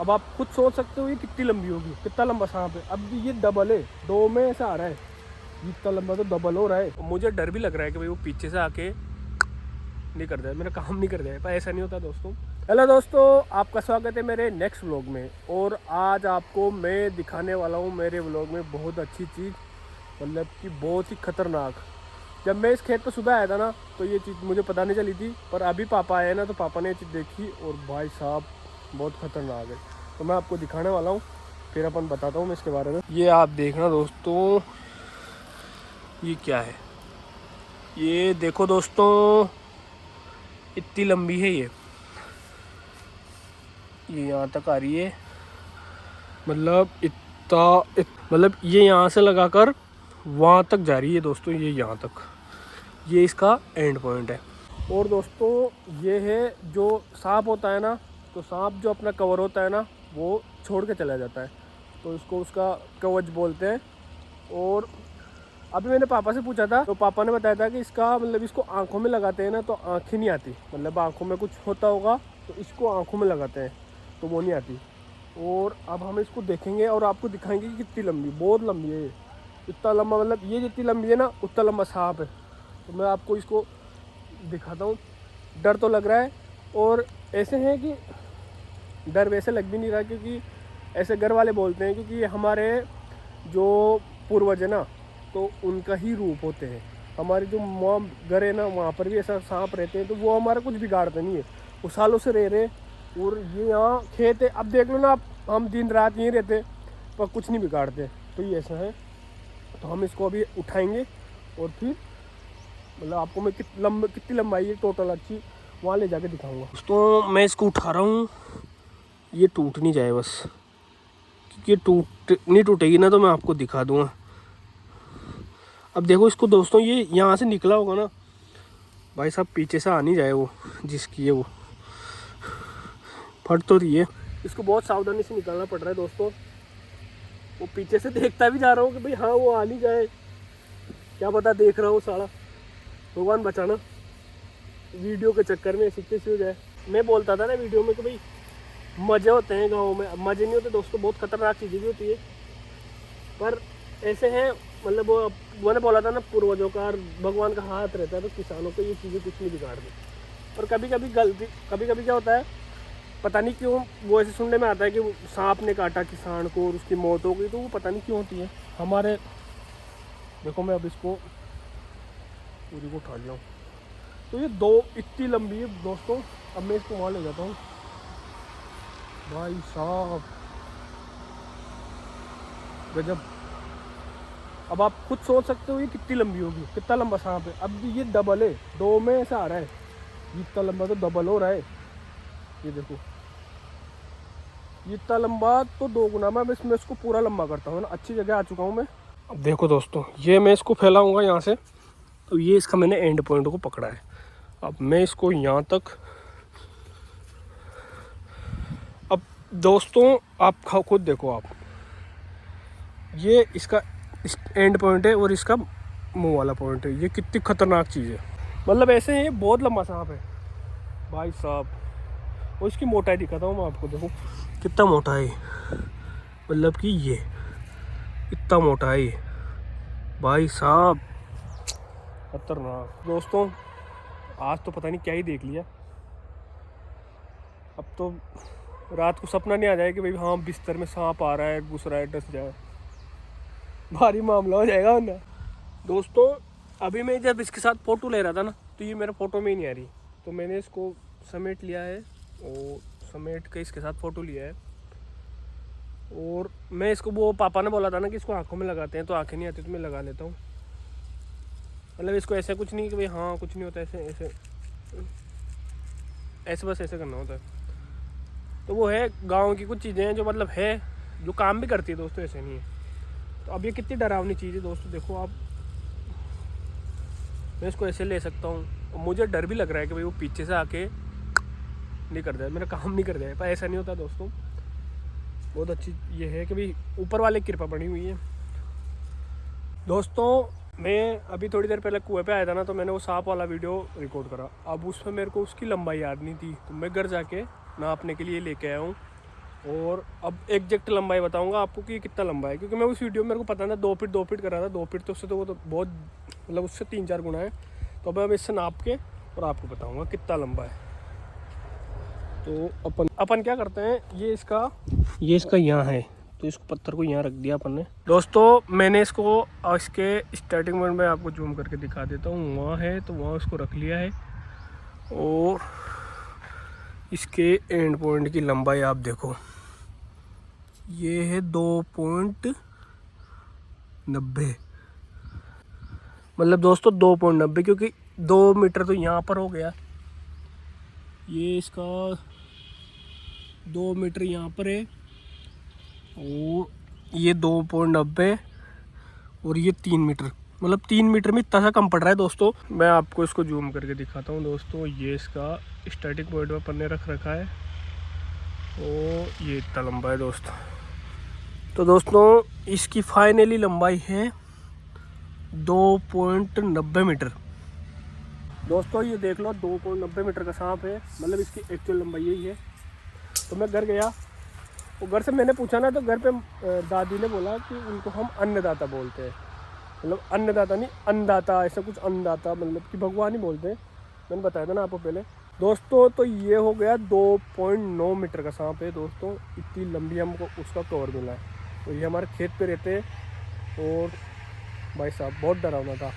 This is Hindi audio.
अब आप खुद सोच सकते हो ये कितनी लंबी होगी, कितना लंबा सांप है। अब ये डबल है, दो में ऐसा आ रहा है, इतना लंबा तो डबल हो रहा है। मुझे डर भी लग रहा है कि भाई वो पीछे से आके नहीं कर जाए, मेरा काम नहीं कर जाए, पर ऐसा नहीं होता दोस्तों। हेलो दोस्तों, आपका स्वागत है मेरे नेक्स्ट व्लॉग में। और आज आपको मैं दिखाने वाला हूँ मेरे व्लॉग में बहुत अच्छी चीज़, मतलब कि बहुत ही खतरनाक। जब मैं इस खेत पर सुबह आया था ना, तो ये चीज़ मुझे पता नहीं चली थी, पर अभी पापा आए ना तो पापा ने ये चीज़ देखी और भाई साहब बहुत खतरनाक है। तो मैं आपको दिखाने वाला हूँ, फिर अपन बताता हूँ मैं इसके बारे में। ये आप देखना दोस्तों, ये क्या है, ये देखो दोस्तों, इतनी लंबी है ये यहाँ तक आ रही है। मतलब मतलब ये यहाँ से लगाकर वहाँ तक जा रही है दोस्तों, ये यहाँ तक, ये इसका एंड पॉइंट है। और दोस्तों ये है, जो सांप होता है ना, तो सांप जो अपना कवर होता है ना वो छोड़ के चला जाता है, तो इसको उसका कवच बोलते हैं। और अभी मैंने पापा से पूछा था, तो पापा ने बताया था कि इसका मतलब इसको आंखों में लगाते हैं ना तो आँखें नहीं आती, मतलब आंखों में कुछ होता होगा तो इसको आंखों में लगाते हैं तो वो नहीं आती। और अब हम इसको देखेंगे और आपको दिखाएंगे कि कितनी लंबी, बहुत लंबी है ये, इतना लंबा, मतलब ये जितनी लंबी है ना उतना लंबा सांप है। तो मैं आपको इसको दिखाता हूँ। डर तो लग रहा है, और ऐसे हैं कि डर वैसे लग भी नहीं रहा, क्योंकि ऐसे घर वाले बोलते हैं, क्योंकि ये हमारे जो पूर्वज है ना, तो उनका ही रूप होते हैं। हमारे जो माँ घर है ना, वहाँ पर भी ऐसा सांप रहते हैं, तो वो हमारा कुछ बिगाड़ते नहीं है, वो सालों से रह रहे। और ये यहाँ खेत है, अब देख लो ना आप, हम दिन रात यहीं रहते पर कुछ नहीं बिगाड़ते। तो ये ऐसा है, तो हम इसको अभी उठाएंगे और फिर मतलब आपको मैं कितनी लंबाई है टोटल अच्छी वहाँ ले जाके दिखाऊंगा। तो मैं इसको उठा रहा हूँ, ये टूट नहीं जाए बस, क्योंकि ये नहीं टूटेगी ना तो मैं आपको दिखा दूंगा। अब देखो इसको दोस्तों, ये यहाँ से निकला होगा ना भाई साहब, पीछे से आ नहीं जाए वो, जिसकी है वो फट तो रही है। इसको बहुत सावधानी से निकालना पड़ रहा है दोस्तों। वो पीछे से देखता भी जा रहा हूँ कि भाई हाँ वो आ नहीं जाए, क्या पता देख रहा हूँ साला, भगवान बचाना वीडियो के चक्कर में ऐसी कैसी हो जाए। मैं बोलता था ना वीडियो में कि भाई मज़े होते हैं गाँव में, अब मज़े नहीं होते दोस्तों, बहुत खतरनाक चीज़ें भी होती है। पर ऐसे हैं, मतलब वो मैंने बोला था ना, पूर्वजों का और भगवान का हाथ रहता है, तो किसानों को ये चीज़ें कुछ नहीं बिगाड़ती। पर कभी कभी क्या होता है, पता नहीं क्यों वो ऐसे सुनने में आता है कि सांप ने काटा किसान को और उसकी मौत हो गई, तो वो पता नहीं क्यों होती है हमारे। देखो मैं अब इसको पूरी को उठा लिया हूँ, तो ये दो इतनी लंबी है दोस्तों। अब मैं इसको वहाँ ले जाता हूँ। भाई साहब गजब। अब आप खुद सोच सकते हो ये कितनी लंबी होगी, कितना लंबा सांप है। अब ये डबल है, दो में ऐसा आ रहा है, इतना लंबा तो डबल हो रहा है। ये देखो इतना लंबा तो दो गुना, मैं इसको पूरा लंबा करता हूँ ना, अच्छी जगह आ चुका हूँ मैं। अब देखो दोस्तों, ये मैं इसको फैलाऊंगा यहाँ से, तो ये इसका मैंने एंड पॉइंट को पकड़ा है। अब मैं इसको यहाँ तक, अब दोस्तों आप खुद देखो आप, ये इसका एंड पॉइंट है और इसका मुंह वाला पॉइंट है। ये कितनी खतरनाक चीज़ है, मतलब ऐसे है, ये बहुत लंबा सांप है भाई साहब। और इसकी मोटाई दिखाता हूँ मैं आपको, देखो कितना मोटा है, मतलब कि ये इतना मोटा है भाई साहब, खतरनाक। दोस्तों आज तो पता नहीं क्या ही देख लिया, अब तो रात को सपना नहीं आ जाए कि भाई हाँ बिस्तर में सांप आ रहा है, घुस रहा है, डस जाए, भारी मामला हो जाएगा वरना। दोस्तों अभी मैं जब इसके साथ फ़ोटो ले रहा था ना, तो ये मेरे फ़ोटो में ही नहीं आ रही, तो मैंने इसको समेट लिया है और समेट के इसके साथ फ़ोटो लिया है। और मैं इसको, वो पापा ने बोला था ना कि इसको आँखों में लगाते हैं, तो आँखें नहीं आती तो मैं लगा लेता हूँ। मतलब इसको ऐसा कुछ नहीं कि भाई हाँ कुछ नहीं होता, ऐसे ऐसे ऐसे बस ऐसे करना होता है। तो वो है, गाँव की कुछ चीज़ें हैं जो मतलब है, जो काम भी करती है दोस्तों, ऐसे नहीं है। तो अब ये कितनी डरावनी चीज़ है दोस्तों, देखो आप, मैं इसको ऐसे ले सकता हूँ, और मुझे डर भी लग रहा है कि भाई वो पीछे से आके नहीं कर जाए, मेरा काम नहीं कर जाए, पर ऐसा नहीं होता दोस्तों। बहुत अच्छी ये है कि भाई ऊपर वाले की कृपा बनी हुई है। दोस्तों मैं अभी थोड़ी देर पहले कुएं पे आया था ना, तो मैंने वो सांप वाला वीडियो रिकॉर्ड करा। अब उसमें मेरे को उसकी लंबाई याद नहीं थी, तो मैं घर जाके नापने के लिए लेके आया हूँ। और अब एग्जैक्ट लंबाई बताऊंगा आपको कि कितना लंबा है, क्योंकि मैं उस वीडियो में मेरे को पता था 2 फीट कर रहा था। 2 फीट तो उससे तो वो तो बहुत मतलब उससे 3-4 गुना है। तो अब मैं इससे नाप के और आपको बताऊंगा कितना लंबा है। तो अपन क्या करते हैं, ये इसका यहाँ है, तो इसको पत्थर को यहाँ रख दिया अपन ने। दोस्तों मैंने इसको इसके स्टार्टिंग पॉइंट में आपको जूम करके दिखा देता हूँ, वहाँ है तो वहाँ उसको रख लिया है। और इसके एंड पॉइंट की लंबाई आप देखो, ये है 2.90, मतलब दोस्तों 2.90, क्योंकि 2 मीटर तो यहाँ पर हो गया, ये इसका 2 मीटर यहाँ पर है, और ये 2.90 और ये 3 मीटर, मतलब 3 मीटर में इतना सा कम पड़ रहा है। दोस्तों मैं आपको इसको जूम करके दिखाता हूँ। दोस्तों ये इसका स्टार्टिंग पॉइंट में अपन ने रख रखा है, और ये इतना लंबा है दोस्तों। तो दोस्तों इसकी फाइनली लंबाई है 2.90 मीटर। दोस्तों ये देख लो 2.90 मीटर का सांप है, मतलब इसकी एक्चुअल लंबाई यही है। तो मैं घर गया, और घर से मैंने पूछा ना, तो घर पे दादी ने बोला कि उनको हम अन्नदाता बोलते हैं, मतलब अन्नदाता नहीं अन्नदाता, ऐसा कुछ अन्नदाता मतलब कि भगवान ही बोलते हैं। मैंने बताया था ना आपको पहले। दोस्तों तो ये हो गया 2.9 मीटर का सांप है दोस्तों, इतनी लंबी हमको उसका कवर मिला है। और ये हमारे खेत पे रहते हैं, और भाई साहब बहुत डरावना था।